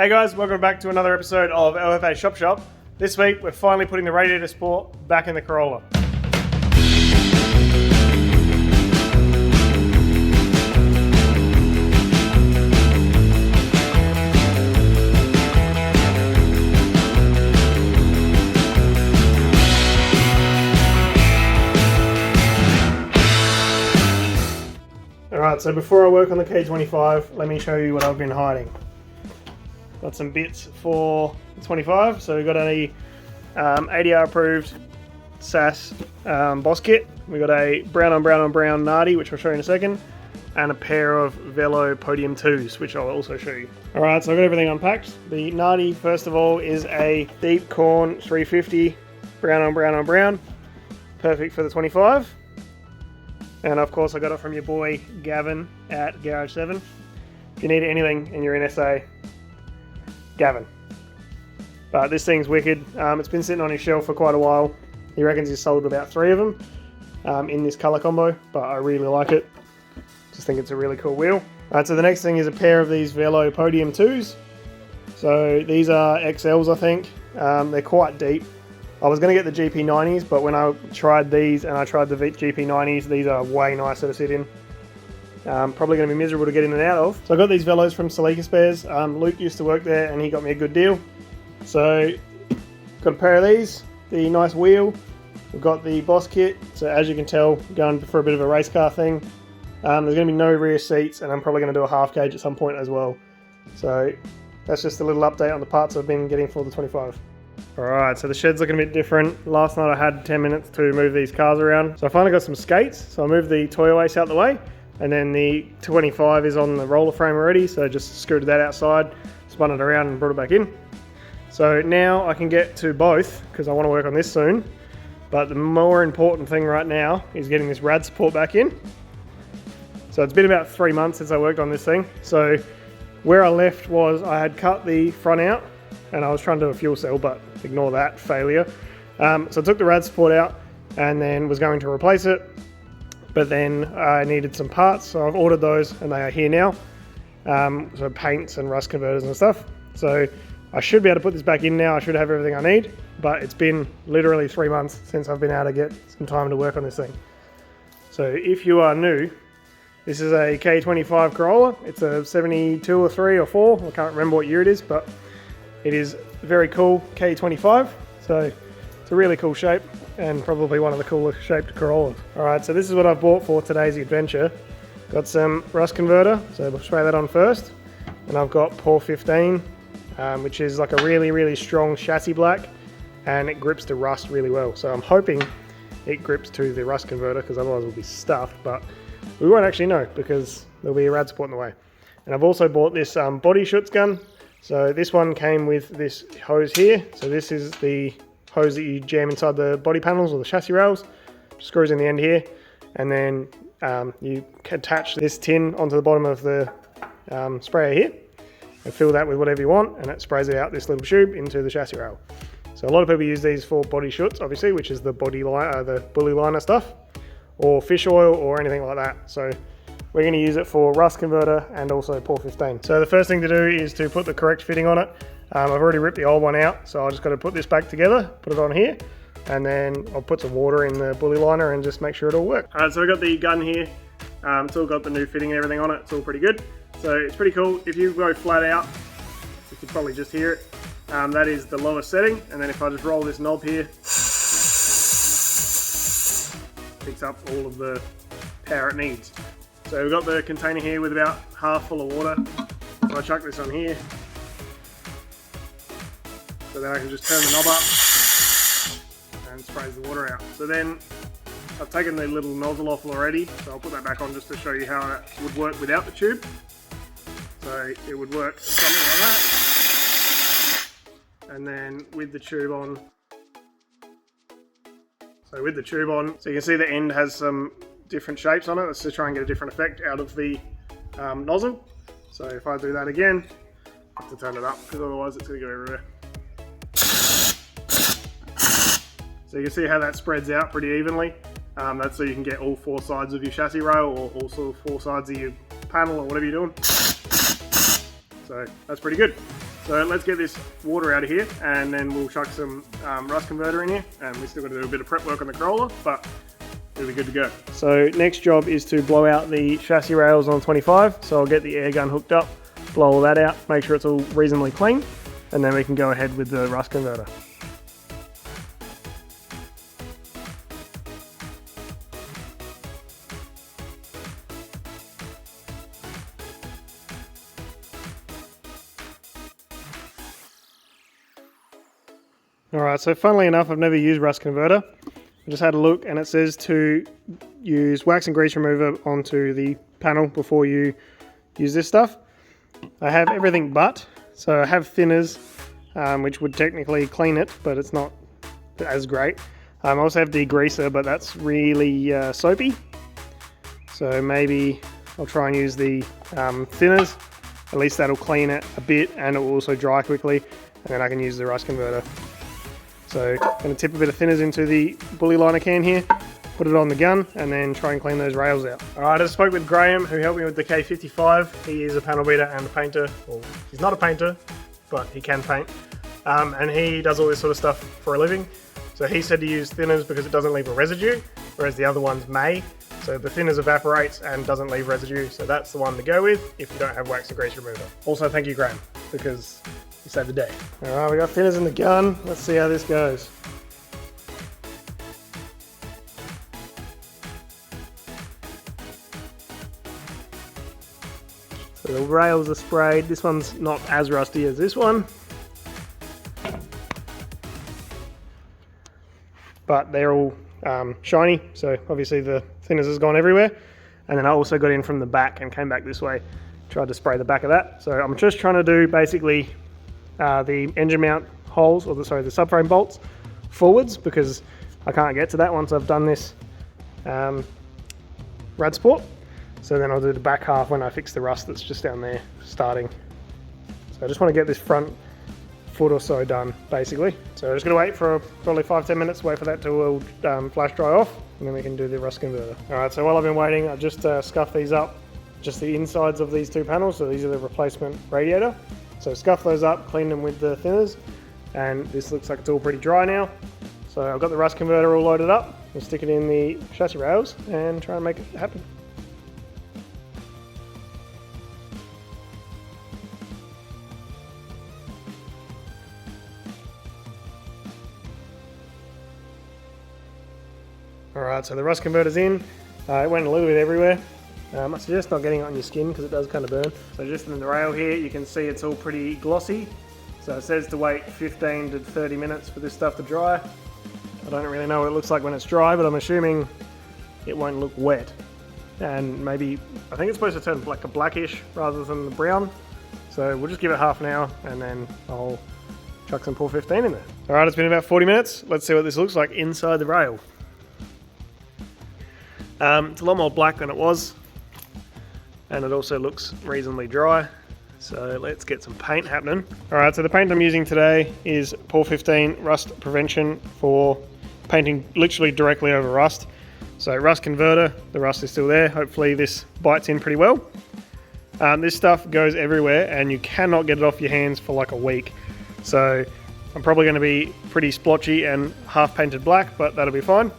Hey guys, welcome back to another episode of LFA Shop Shop. This week we're finally putting the radiator support back in the Corolla. Alright, so before I work on the KE25, let me show you what I've been hiding. Got some bits for the 25, so we've got a ADR approved SAS boss kit. We've got a brown on brown on brown Nardi, which I'll show you in a second, and a pair of Velo Podium 2s, which I'll also show you. Alright, so I've got everything unpacked. The Nardi, first of all, is a deep corn 350 brown on brown on brown. Perfect for the 25. And of course I got it from your boy Gavin at Garage 7. If you need anything and you're in SA, Gavin. But this thing's wicked. It's been sitting on his shelf for quite a while. He reckons he's sold about 3 of them in this colour combo, but I really like it. Just think it's a really cool wheel. Alright, so the next thing is a pair of these Velo Podium 2s. So these are XLs, I think. They're quite deep. I was going to get the GP90s, but when I tried these and I tried the GP90s, these are way nicer to sit in. Probably going to be miserable to get in and out of. So I got these Velos from Salika Spares. Luke used to work there and he got me a good deal. So got a pair of these, the nice wheel. We've got the boss kit. So as you can tell, going for a bit of a race car thing. There's going to be no rear seats, and I'm probably going to do a half gauge at some point as well. So that's just a little update on the parts I've been getting for the 25. Alright, so the shed's looking a bit different. Last night I had 10 minutes to move these cars around. So I finally got some skates. So I moved the Toyo Ace out the way. And then the 25 is on the roller frame already. So I just screwed that outside, spun it around and brought it back in. So now I can get to both because I want to work on this soon. But the more important thing right now is getting this rad support back in. So it's been about 3 months since I worked on this thing. So where I left was I had cut the front out and I was trying to do a fuel cell, but ignore that, failure. So I took the rad support out and then was going to replace it, but then I needed some parts, so I've ordered those and they are here now. So paints and rust converters and stuff. So I should be able to put this back in now. I should have everything I need, but it's been literally 3 months since I've been able to get some time to work on this thing. So if you are new, this is a KE25 Corolla. It's a 72 or 3 or 4. I can't remember what year it is, but it is very cool KE25. So it's a really cool shape and probably one of the coolest shaped Corollas. Alright, so this is what I've bought for today's adventure. Got some rust converter, so we'll spray that on first. And I've got Por 15, which is like a really strong chassis black, and it grips to rust really well. So I'm hoping it grips to the rust converter, because otherwise we'll be stuffed, but we won't actually know because there'll be a rad support in the way. And I've also bought this body schutz gun. So this one came with this hose here. So this is the hose that you jam inside the body panels or the chassis rails. Screws in the end here, and then you attach this tin onto the bottom of the sprayer here and fill that with whatever you want, and it sprays it out this little tube into the chassis rail. So a lot of people use these for body schutz, obviously, which is the body liner, the bully liner stuff, or fish oil or anything like that. So we're going to use it for rust converter and also Por 15. So the first thing to do is to put the correct fitting on it. I've already ripped the old one out, so I just got to put this back together, put it on here, and then I'll put some water in the bully liner and just make sure it all works. Alright, so we've got the gun here. It's all got the new fitting and everything on it. It's all pretty good. So it's pretty cool. If you go flat out, you can probably just hear it. That is the lowest setting, and then if I just roll this knob here, picks up all of the power it needs. So we've got the container here with about half full of water. So I chuck this on here. So then I can just turn the knob up and sprays the water out. So then I've taken the little nozzle off already, so I'll put that back on just to show you how it would work without the tube. So it would work something like that. And then with the tube on. So with the tube on, so you can see the end has some different shapes on it. Let's just try and get a different effect out of the nozzle. So if I do that again, I have to turn it up because otherwise it's going to go everywhere. So you can see how that spreads out pretty evenly. That's so you can get all 4 sides of your chassis rail, or also 4 sides of your panel, or whatever you're doing. So that's pretty good. So So let's get this water out of here, and then we'll chuck some rust converter in here, and we still got to do a bit of prep work on the Corolla, but it'll be good to go. So next job is to blow out the chassis rails on 25. So I'll get the air gun hooked up, blow all that out, make sure it's all reasonably clean, and then we can go ahead with the rust converter. Alright, so funnily enough, I've never used rust converter. I just had a look and it says to use wax and grease remover onto the panel before you use this stuff. I have everything but, so I have thinners, which would technically clean it, but it's not as great. I also have degreaser, but that's really soapy. So maybe I'll try and use the thinners. At least that'll clean it a bit and it will also dry quickly, and then I can use the rust converter. So I'm going to tip a bit of thinners into the bully liner can here, put it on the gun, and then try and clean those rails out. Alright, I just spoke with Graham, who helped me with the KE25. He is a panel beater and a painter. Well, he's not a painter, but he can paint. And he does all this sort of stuff for a living. So he said to use thinners because it doesn't leave a residue, whereas the other ones may. So the thinners evaporates and doesn't leave residue, so that's the one to go with if you don't have wax and grease remover. Also, thank you, Graham, because you saved the day. Alright, we got thinners in the gun. Let's see how this goes. So the rails are sprayed. This one's not as rusty as this one, but they're all shiny, so obviously the thinners has gone everywhere. And then I also got in from the back and came back this way, tried to spray the back of that. So I'm just trying to do basically the engine mount holes, or the subframe bolts forwards, because I can't get to that once I've done this rad support. So then I'll do the back half when I fix the rust that's just down there starting. So I just want to get this front foot or so done basically. So I'm just going to wait for probably 5-10 minutes, wait for that to all flash dry off, and then we can do the rust converter. Alright, so while I've been waiting, I just scuffed these up, just the insides of these two panels. So these are the replacement radiator. So scuff those up, clean them with the thinners, and this looks like it's all pretty dry now. So I've got the rust converter all loaded up. We'll stick it in the chassis rails and try and make it happen. Alright, so the rust converter's in. It went a little bit everywhere. I suggest not getting it on your skin because it does kind of burn. So just in the rail here, you can see it's all pretty glossy. So it says to wait 15 to 30 minutes for this stuff to dry. I don't really know what it looks like when it's dry, but I'm assuming it won't look wet. And maybe, I think it's supposed to turn like a blackish rather than the brown. So we'll just give it half an hour and then I'll chuck some Pour 15 in there. Alright, it's been about 40 minutes. Let's see what this looks like inside the rail. It's a lot more black than it was, and it also looks reasonably dry. So let's get some paint happening. Alright, so the paint I'm using today is Pour 15 Rust Prevention for painting literally directly over rust. So rust converter, the rust is still there. Hopefully this bites in pretty well. This stuff goes everywhere and you cannot get it off your hands for like a week. So I'm probably going to be pretty splotchy and half painted black, but that'll be fine.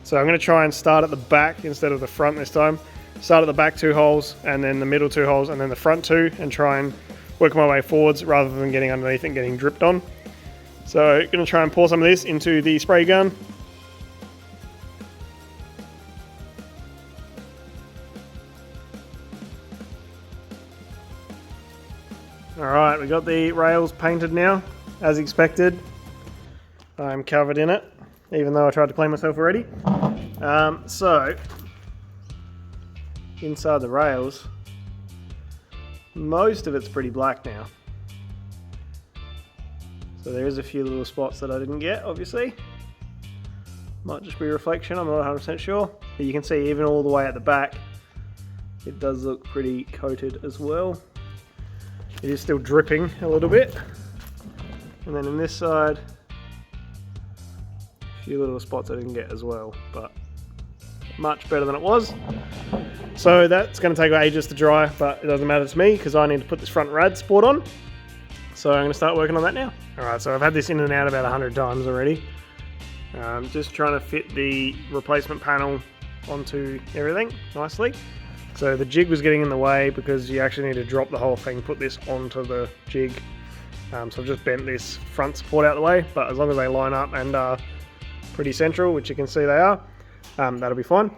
So I'm going to try and start at the back instead of the front this time. Start at the back 2 holes, and then the middle 2 holes, and then the front 2, and try and work my way forwards rather than getting underneath and getting dripped on. So I'm going to try and pour some of this into the spray gun. Alright, we got the rails painted now, as expected. I'm covered in it, even though I tried to clean myself already. So inside the rails, most of it's pretty black now. So there is a few little spots that I didn't get, obviously. Might just be reflection, I'm not 100% sure. But you can see even all the way at the back, it does look pretty coated as well. It is still dripping a little bit. And then in this side, a few little spots I didn't get as well, but much better than it was. So that's going to take ages to dry, but it doesn't matter to me because I need to put this front rad support on. So I'm going to start working on that now. Alright, so I've had this in and out about 100 times already. Just trying to fit the replacement panel onto everything nicely. So the jig was getting in the way because you actually need to drop the whole thing, put this onto the jig. So I've just bent this front support out of the way, but as long as they line up and are pretty central, which you can see they are, that'll be fine.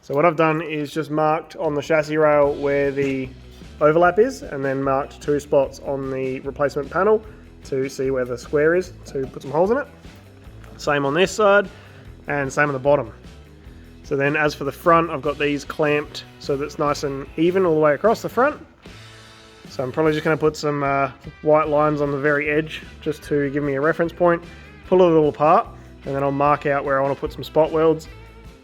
So what I've done is just marked on the chassis rail where the overlap is, and then marked 2 spots on the replacement panel to see where the square is to put some holes in it. Same on this side and same on the bottom. So then as for the front, I've got these clamped so that's nice and even all the way across the front. So I'm probably just going to put some white lines on the very edge just to give me a reference point, pull it all apart, and then I'll mark out where I want to put some spot welds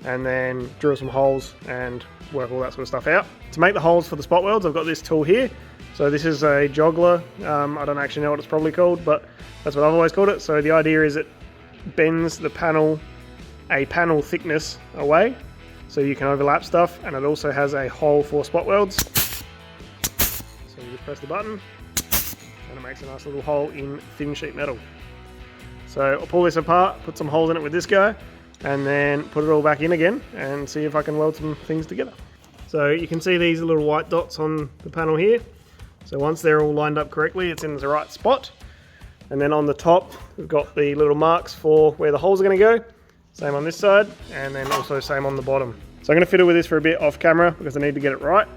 and then drill some holes and work all that sort of stuff out. To make the holes for the spot welds, I've got this tool here. So this is a joggler. I don't actually know what it's probably called, but that's what I've always called it. So the idea is it bends the panel a panel thickness away so you can overlap stuff, and it also has a hole for spot welds. So you just press the button and it makes a nice little hole in thin sheet metal. So I'll pull this apart, put some holes in it with this guy, and then put it all back in again and see if I can weld some things together. So you can see these little white dots on the panel here. So once they're all lined up correctly, it's in the right spot. And then on the top, we've got the little marks for where the holes are going to go. Same on this side, and then also same on the bottom. So I'm going to fiddle with this for a bit off camera because I need to get it right.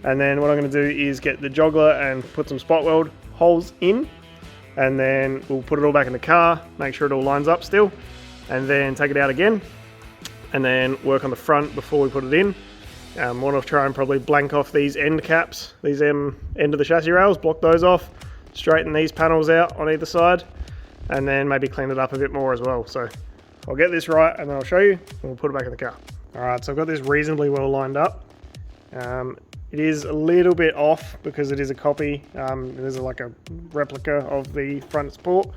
And then what I'm going to do is get the joggler and put some spot weld holes in. And then we'll put it all back in the car, make sure it all lines up still. And then take it out again. And then work on the front before we put it in. Want to try and probably blank off these end caps, these end of the chassis rails, block those off. Straighten these panels out on either side. And then maybe clean it up a bit more as well. So I'll get this right and then I'll show you and we'll put it back in the car. Alright, so I've got this reasonably well lined up. It is a little bit off because it is a copy. It is like a replica of the front support.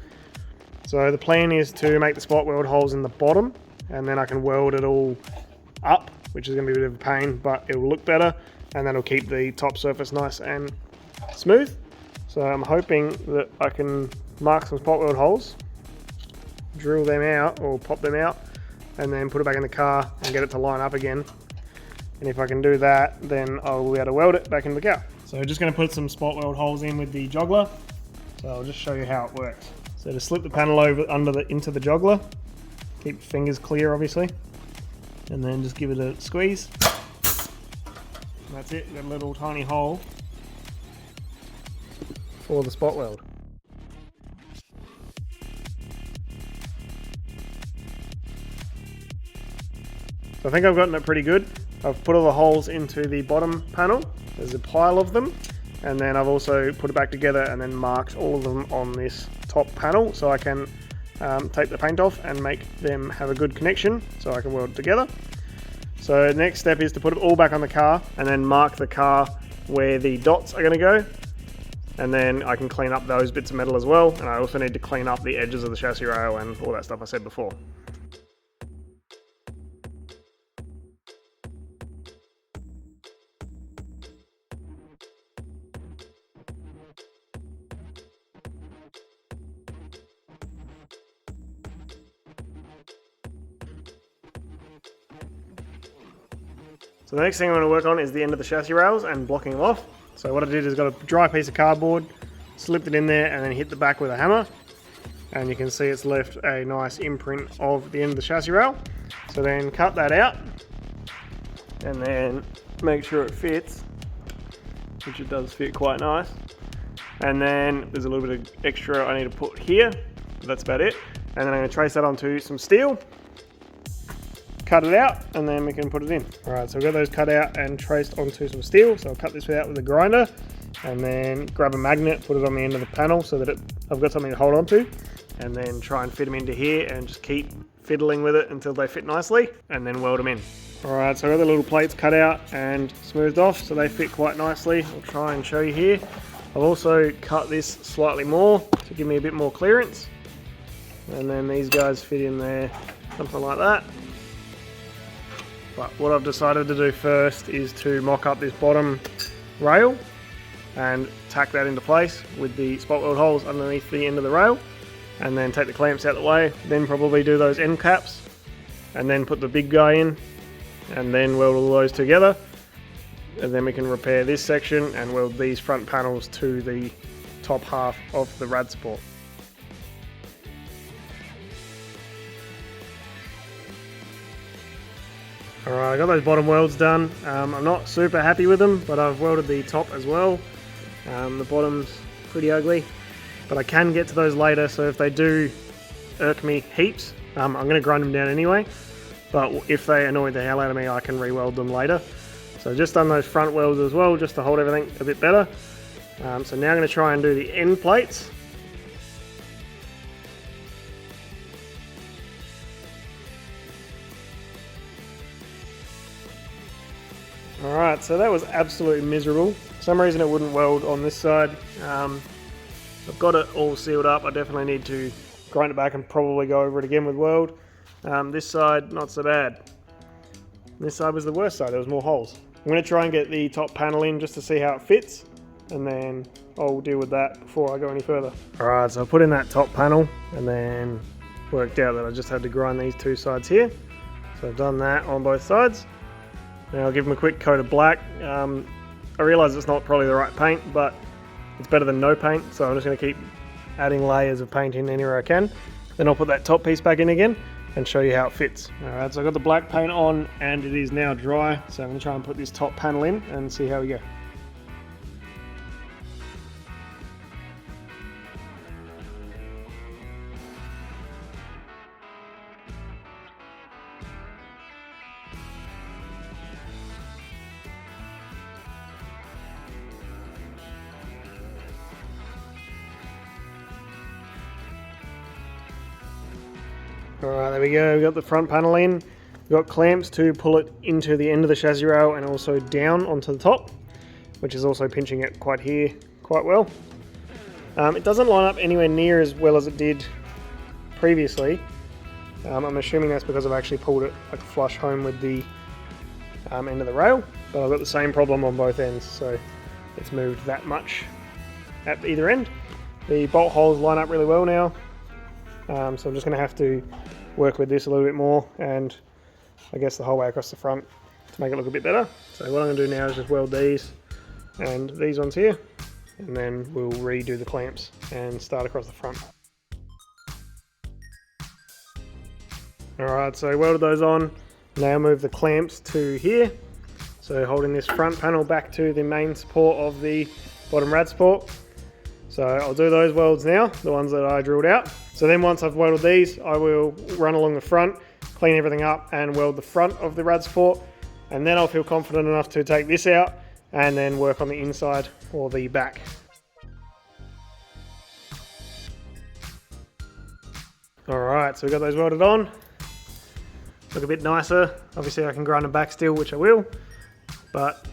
So the plan is to make the spot weld holes in the bottom, and then I can weld it all up, which is going to be a bit of a pain, but it will look better, and that'll keep the top surface nice and smooth. So I'm hoping that I can mark some spot weld holes, drill them out or pop them out, and then put it back in the car and get it to line up again. And if I can do that, then I'll be able to weld it back in the car. So just going to put some spot weld holes in with the joggler. So I'll just show you how it works. So to slip the panel over into the joggler, keep your fingers clear obviously, and then just give it a squeeze. And that's it, got a little tiny hole for the spot weld. So I think I've gotten it pretty good. I've put all the holes into the bottom panel. There's a pile of them. And then I've also put it back together and then marked all of them on this top panel so I can take the paint off and make them have a good connection so I can weld it together. So the next step is to put it all back on the car and then mark the car where the dots are going to go. And then I can clean up those bits of metal as well. And I also need to clean up the edges of the chassis rail and all that stuff I said before. So the next thing I'm going to work on is the end of the chassis rails and blocking them off. So what I did is got a dry piece of cardboard, slipped it in there and then hit the back with a hammer. And you can see it's left a nice imprint of the end of the chassis rail. So then cut that out and then make sure it fits, which it does fit quite nice. And then there's a little bit of extra I need to put here, but that's about it. And then I'm going to trace that onto some steel, cut it out, and then we can put it in. All right, so we've got those cut out and traced onto some steel. So I'll cut this out with a grinder and then grab a magnet, put it on the end of the panel so that I've got something to hold on to, and then try and fit them into here and just keep fiddling with it until they fit nicely and then weld them in. All right, so I've got the little plates cut out and smoothed off so they fit quite nicely. I'll try and show you here. I've also cut this slightly more to give me a bit more clearance. And then these guys fit in there, something like that. But what I've decided to do first is to mock up this bottom rail. and tack that into place with the spot weld holes underneath the end of the rail, and then take the clamps out of the way, then probably do those end caps, and then put the big guy in, and then weld all those together, and then we can repair this section and weld these front panels to the top half of the rad support. Alright, I got those bottom welds done. I'm not super happy with them, but I've welded the top as well. The bottom's pretty ugly, but I can get to those later, so if they do irk me heaps, I'm going to grind them down anyway, but if they annoy the hell out of me, I can re-weld them later. So I've just done those front welds as well, just to hold everything a bit better. So now I'm going to try and do the end plates. Alright, so that was absolutely miserable. For some reason it wouldn't weld on this side. I've got it all sealed up. I definitely need to grind it back and probably go over it again with weld. This side, not so bad. This side was the worst side, there was more holes. I'm going to try and get the top panel in just to see how it fits, and then I'll deal with that before I go any further. Alright, so I put in that top panel and then worked out that I just had to grind these two sides here. So I've done that on both sides. Now I'll give them a quick coat of black. I realise it's not probably the right paint, but it's better than no paint, so I'm just going to keep adding layers of paint in anywhere I can. Then I'll put that top piece back in again and show you how it fits. Alright, so I've got the black paint on and it is now dry, so I'm going to try and put this top panel in and see how we go. Alright, there we go, we've got the front panel in. We've got clamps to pull it into the end of the chassis rail and also down onto the top, which is also pinching it quite well. It doesn't line up anywhere near as well as it did previously. I'm assuming that's because I've actually pulled it like flush home with the end of the rail, but I've got the same problem on both ends, so it's moved that much at either end. The bolt holes line up really well now. So I'm just going to have to work with this a little bit more, and I guess the whole way across the front to make it look a bit better. So what I'm going to do now is just weld these and these ones here, and then we'll redo the clamps and start across the front. Alright, so I welded those on. Now move the clamps to here. So holding this front panel back to the main support of the bottom rad support. So I'll do those welds now, the ones that I drilled out. So then once I've welded these, I will run along the front, clean everything up and weld the front of the rad support. And then I'll feel confident enough to take this out and then work on the inside or the back. Alright, so we've got those welded on. Look a bit nicer. Obviously I can grind them back still, which I will. But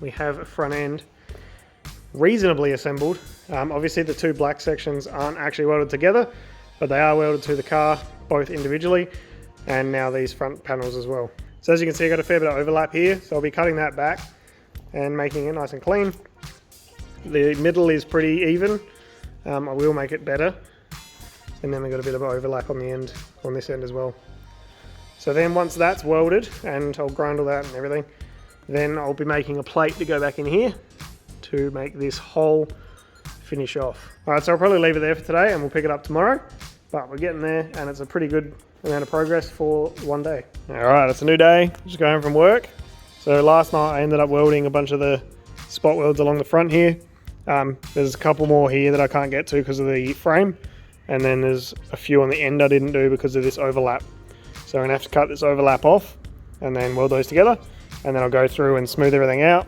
we have a front end reasonably assembled. Obviously the two black sections aren't actually welded together, but they are welded to the car both individually, and now these front panels as well. So as you can see, I've got a fair bit of overlap here, so I'll be cutting that back and making it nice and clean. The middle is pretty even. I will make it better, and then we've got a bit of overlap on the end, on this end as well. So then once that's welded, and I'll grind all that and everything, then I'll be making a plate to go back in here to make this whole finish off. Alright, so I'll probably leave it there for today and we'll pick it up tomorrow, but we're getting there and it's a pretty good amount of progress for one day. Alright, it's a new day, just going home from work. So last night I ended up welding a bunch of the spot welds along the front here. There's a couple more here that I can't get to because of the frame, and then there's a few on the end I didn't do because of this overlap. So I'm going to have to cut this overlap off and then weld those together, and then I'll go through and smooth everything out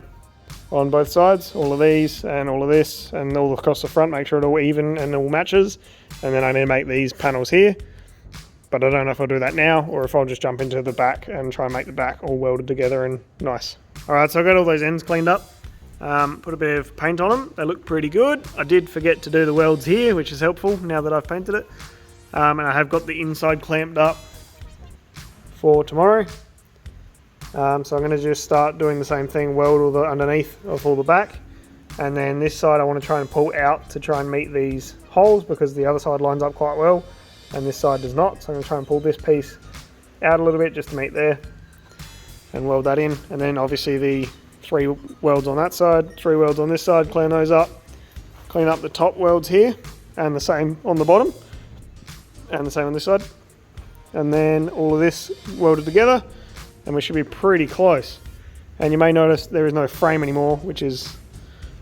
on both sides, all of these and all of this and all across the front, make sure it all even and all matches. And then I need to make these panels here, but I don't know if I'll do that now or if I'll just jump into the back and try and make the back all welded together and nice. Alright, so I got all those ends cleaned up, put a bit of paint on them, they look pretty good. I did forget to do the welds here, which is helpful now that I've painted it, and I have got the inside clamped up for tomorrow. So I'm going to just start doing the same thing, weld all the underneath of all the back, And then this side I want to try and pull out to try and meet these holes, because the other side lines up quite well and this side does not. So I'm going to try and pull this piece out a little bit just to meet there and weld that in. And then obviously the 3 welds on that side, 3 welds on this side, clean those up, clean up the top welds here, and the same on the bottom, and the same on this side. And then all of this welded together, and we should be pretty close. And you may notice there is no frame anymore, which is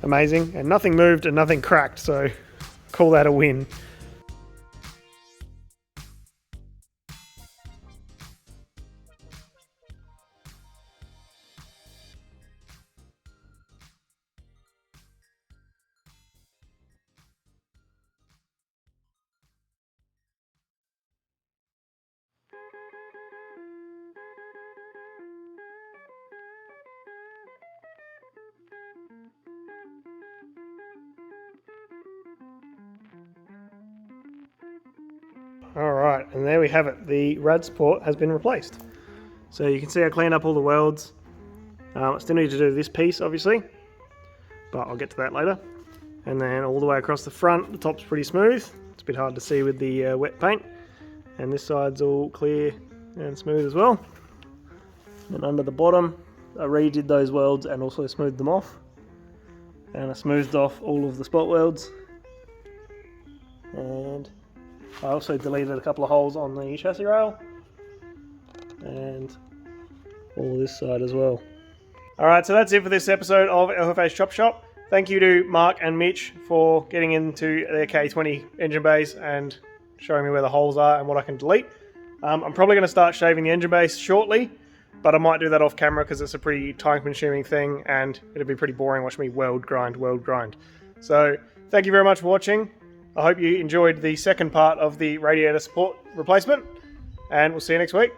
amazing, and nothing moved and nothing cracked, so call that a win. Alright, and there we have it. The rad support has been replaced. So you can see I cleaned up all the welds. I still need to do this piece obviously, but I'll get to that later. And then all the way across the front, the top's pretty smooth. It's a bit hard to see with the wet paint. And this side's all clear and smooth as well. And under the bottom, I redid those welds and also smoothed them off. And I smoothed off all of the spot welds. And I also deleted a couple of holes on the chassis rail and all this side as well. Alright, so that's it for this episode of LFA's Chop Shop. Thank you to Mark and Mitch for getting into their KE20 engine bays and showing me where the holes are and what I can delete. I'm probably going to start shaving the engine base shortly, but I might do that off camera because it's a pretty time consuming thing and it'd be pretty boring watching me weld grind. So thank you very much for watching. I hope you enjoyed the second part of the radiator support replacement, and we'll see you next week.